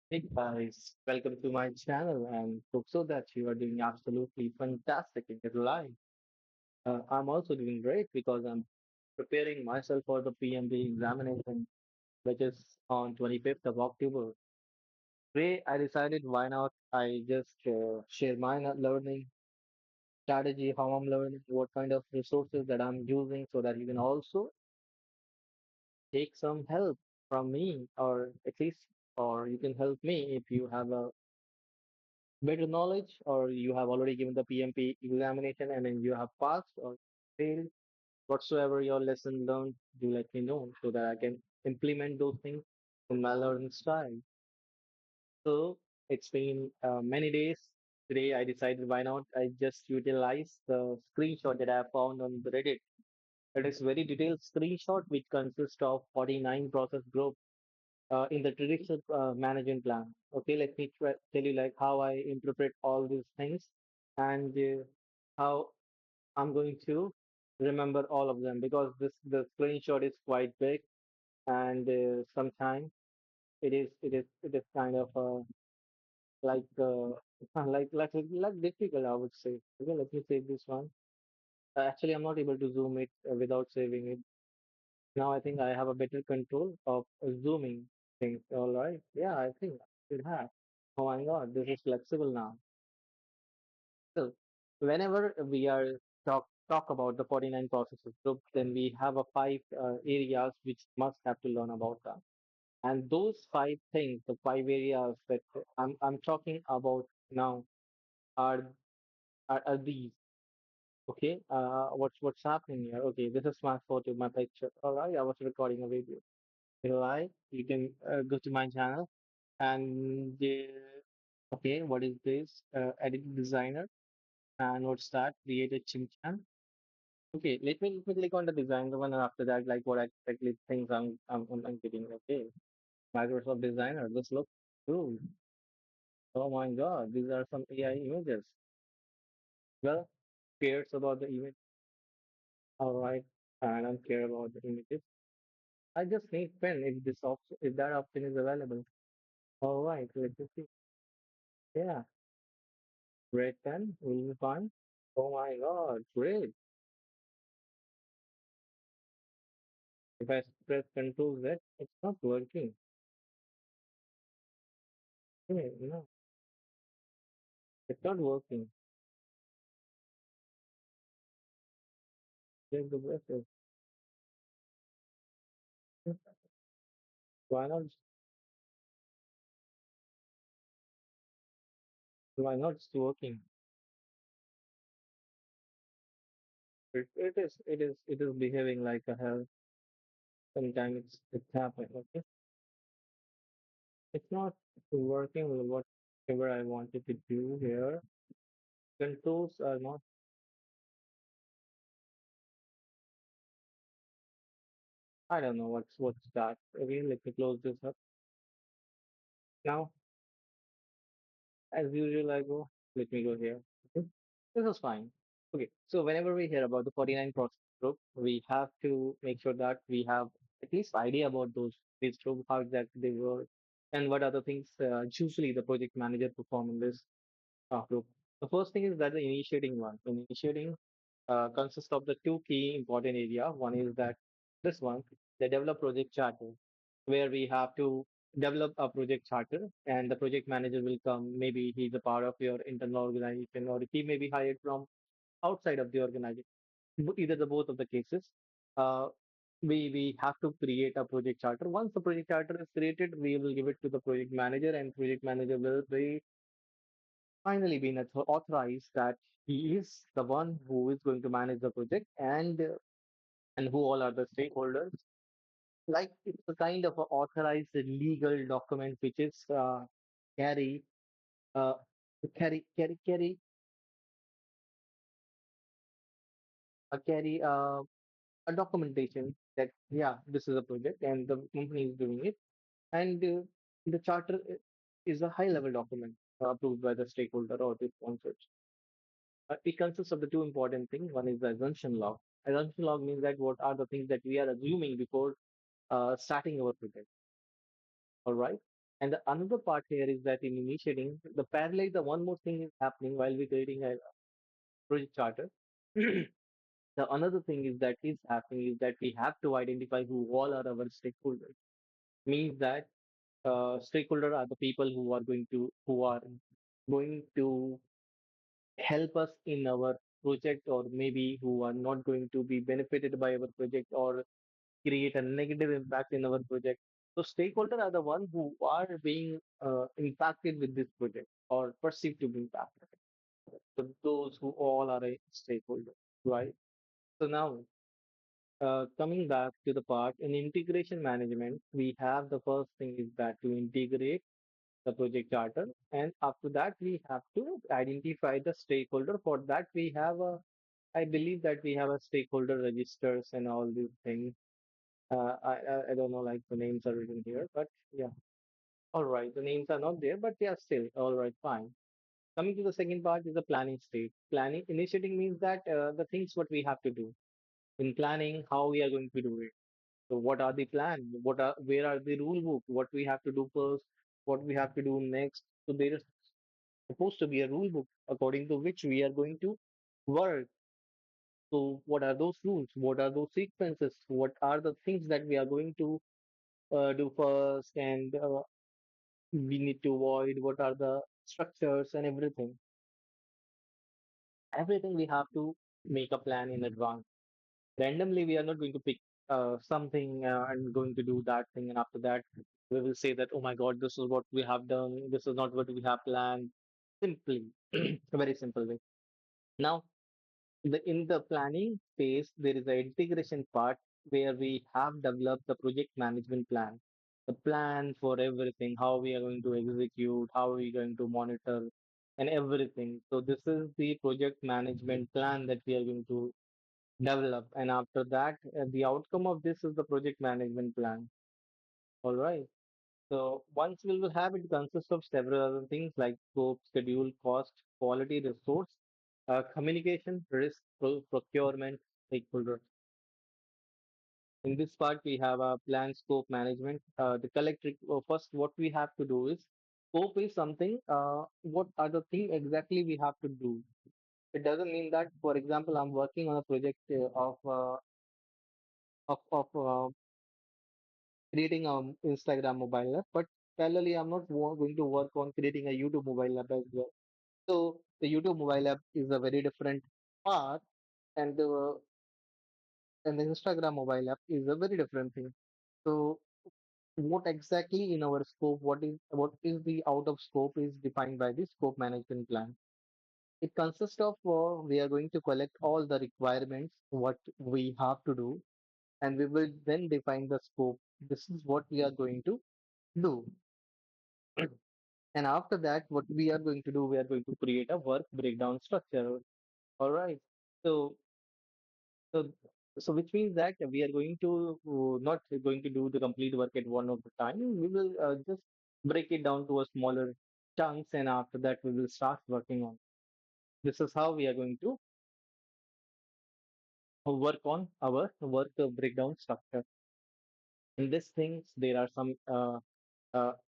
Hey guys, welcome to my channel and hope so that you are doing absolutely fantastic in your life. I'm also doing great because I'm preparing myself for the PMB examination, which is on 25th of October. Today, I decided why not I just share my learning strategy, how I'm learning, what kind of resources that I'm using so that you can also take some help from me or at least, or you can help me if you have a better knowledge or you have already given the PMP examination and then you have passed or failed, whatsoever your lesson learned, do let me know so that I can implement those things in my learning style. So it's been many days. Today I decided why not I just utilize the screenshot that I found on the Reddit. It is very detailed screenshot which consists of 49 process groups in the traditional management plan. Okay, let me tell you like how I interpret all these things and how I'm going to remember all of them because this the screenshot is quite big and sometimes it is kind of like like difficult I would say. Okay, let me save this one. Actually, I'm not able to zoom it without saving it. Now I think I have a better control of zooming things. All right. Yeah, I think I should have. Oh my God, this is flexible now. So whenever we are talk about the 49 processes group, then we have a five areas which must have to learn about that. And those five things, the five areas that I'm talking about now are are these. Okay, what's happening here? Okay, this is my photo, my picture. All right, I was recording a video. Like you can go to my channel and okay, what is this? Editing designer and what's that? Create a chimchan. Okay, let me click on the designer one and after that, like what exactly things I'm getting. Okay, Microsoft Designer. This looks cool. Oh my God, these are some AI images. Well, cares about the image. All right, I don't care about the images. I just need pen if this option, if that option is available. All right, let me see. Yeah, red pen will be fine. Oh my God, great. If I press Control Z, it's not working. Hey, no, it's not working. Check the browser. Why not? Why not? It's working. It is behaving like a hell. Sometimes it's happening. Okay, it's not working with whatever I wanted to do here. Controls are not. I don't know what's that. Okay, let me close this up. Now, as usual, I go. Let me go here. Okay, this is fine. Okay, so whenever we hear about the 49 process group, we have to make sure that we have at least idea about these groups, how exactly they work, and what other things usually the project manager perform in this group. The first thing is that the initiating one. Initiating consists of the two key important area. One is that this one, the develop project charter, where we have to develop a project charter and the project manager will come. Maybe he's a part of your internal organization or he may be hired from outside of the organization. Either the both of the cases. Uh, we have to create a project charter. Once the project charter is created, we will give it to the project manager and project manager will be finally been authorized that he is the one who is going to manage the project and who all are the stakeholders. Like it's a kind of a authorized legal document which is carry uh, carry a documentation that yeah this is a project and the company is doing it and the charter is a high level document approved by the stakeholder or the sponsors. It consists of the two important things. One is the assumption log. Assumption log means that what are the things that we are assuming before starting our project. All right. And the another part here is that in initiating the parallel, the one more thing is happening while we're creating a project charter. The another thing is that is happening is that we have to identify who all are our stakeholders. Means that stakeholder are the people who are going to help us in our project, or maybe who are not going to be benefited by our project or create a negative impact in our project. So stakeholders are the ones who are being impacted with this project or perceived to be impacted. So those who all are a stakeholder, right? So now, coming back to the part in integration management, we have the first thing is that to integrate the project charter, and after that we have to identify the stakeholder. For that we have a, I believe that we have a stakeholder registers and all these things. I don't know, like the names are written here, but yeah. All right, the names are not there, but yeah, still all right, fine. Coming to the second part is the planning stage. Planning initiating means that the things what we have to do in planning, how we are going to do it. So what are the plan? What are where are the rule book? What we have to do first? What we have to do next? So there is supposed to be a rule book according to which we are going to work. So what are those rules? What are those sequences? What are the things that we are going to do first, and we need to avoid? What are the structures and everything? Everything we have to make a plan in advance. Randomly, we are not going to pick something and going to do that thing, and after that, we will say that, oh my God, this is what we have done. This is not what we have planned. Simply, a very simple way. Now, in the planning phase, there is an integration part where we have developed the project management plan, the plan for everything, how we are going to execute, how we are going to monitor, and everything. So this is the project management plan that we are going to develop, and after that, the outcome of this is the project management plan. All right. So once we will have it consists of several other things like scope, schedule, cost, quality, resource, communication, risk, procurement, stakeholder. In this part, we have a plan, scope management. The first, what we have to do is scope is something. What are the thing exactly we have to do? It doesn't mean that, for example, I'm working on a project of creating an Instagram mobile app, but parallelly, I'm not going to work on creating a YouTube mobile app as well. So the YouTube mobile app is a very different part, and the Instagram mobile app is a very different thing. So what exactly in our scope, what is the out of scope is defined by the scope management plan. It consists of we are going to collect all the requirements, what we have to do, and we will then define the scope. This is what we are going to do. And after that, what we are going to do, we are going to create a work breakdown structure. All right. So, so, so which means that we are going to not going to do the complete work at one of the time. We will just break it down to a smaller chunks, and after that, we will start working on. This is how we are going to work on our work breakdown structure. In these things, there are some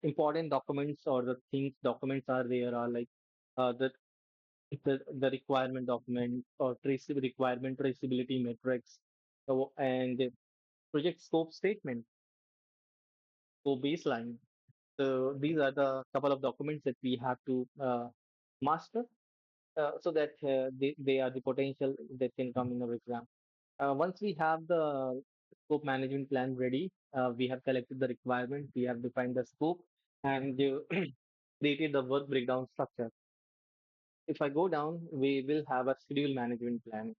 important documents, or the things documents are there are like the the requirement document or requirement traceability metrics, so, and the project scope statement, so baseline. So these are the couple of documents that we have to master, so that they are the potential that can come in our exam. Once we have the scope management plan ready, we have collected the requirement, we have defined the scope, and created the work breakdown structure. If I go down, we will have a schedule management plan.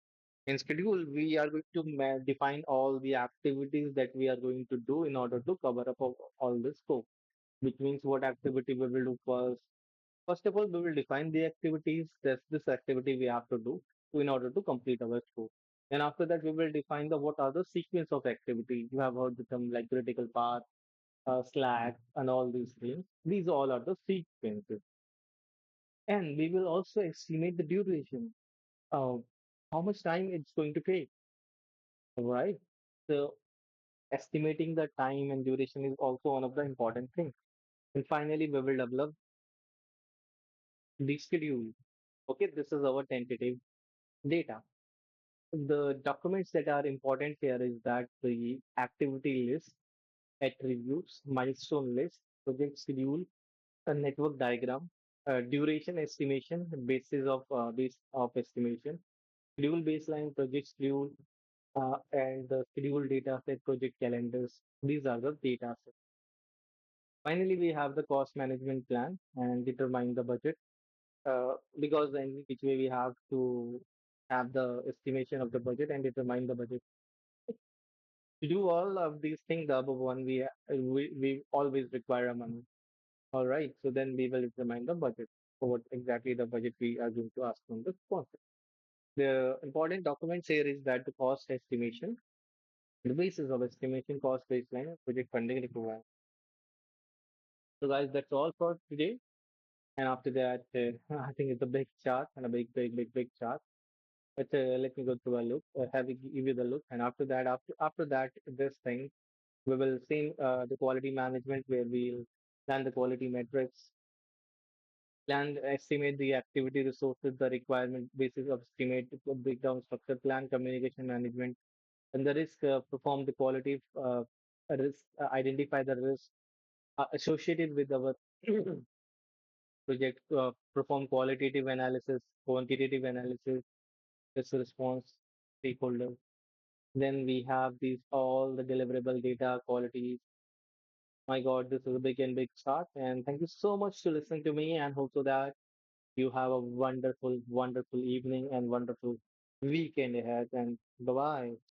In schedule, we are going to define all the activities that we are going to do in order to cover up all the scope, which means what activity we will do first. First of all, we will define the activities. That's this activity we have to do in order to complete our scope. And after that, we will define the what are the sequence of activity. You have heard the term like critical path, slack, and all these things. These all are the sequences. And we will also estimate the duration, uh, how much time it's going to take, right? So estimating the time and duration is also one of the important things. And finally, we will develop the schedule. Okay, this is our tentative data. The documents that are important here is that the activity list, attributes, milestone list, project schedule, a network diagram, duration estimation, base of estimation, schedule baseline, project schedule, and the schedule data set, project calendars. These are the data sets. Finally, we have the cost management plan and determine the budget. Because in which way we have to have the estimation of the budget and determine the budget. To do all of these things, the above one, we always require a money. All right, so then we will determine the budget for what exactly the budget we are going to ask from the sponsor. The important documents here is that the cost estimation, the basis of estimation, cost baseline, project funding required. So guys, that's all for today. And after that, I think it's a big chart and a big chart. But let me go through a look, have it give you the look, and after that, this thing we will see the quality management where we'll plan the quality metrics, plan estimate the activity resources, the requirement basis of estimate, breakdown structure, plan communication management, and the risk perform the quality risk, identify the risk associated with our project, perform qualitative analysis, quantitative analysis, risk response, stakeholder. Then we have these all the deliverable data qualities. My God, this is a big and big start. And thank you so much to listening to me and hope so that you have a wonderful, wonderful evening and wonderful weekend ahead. And bye bye.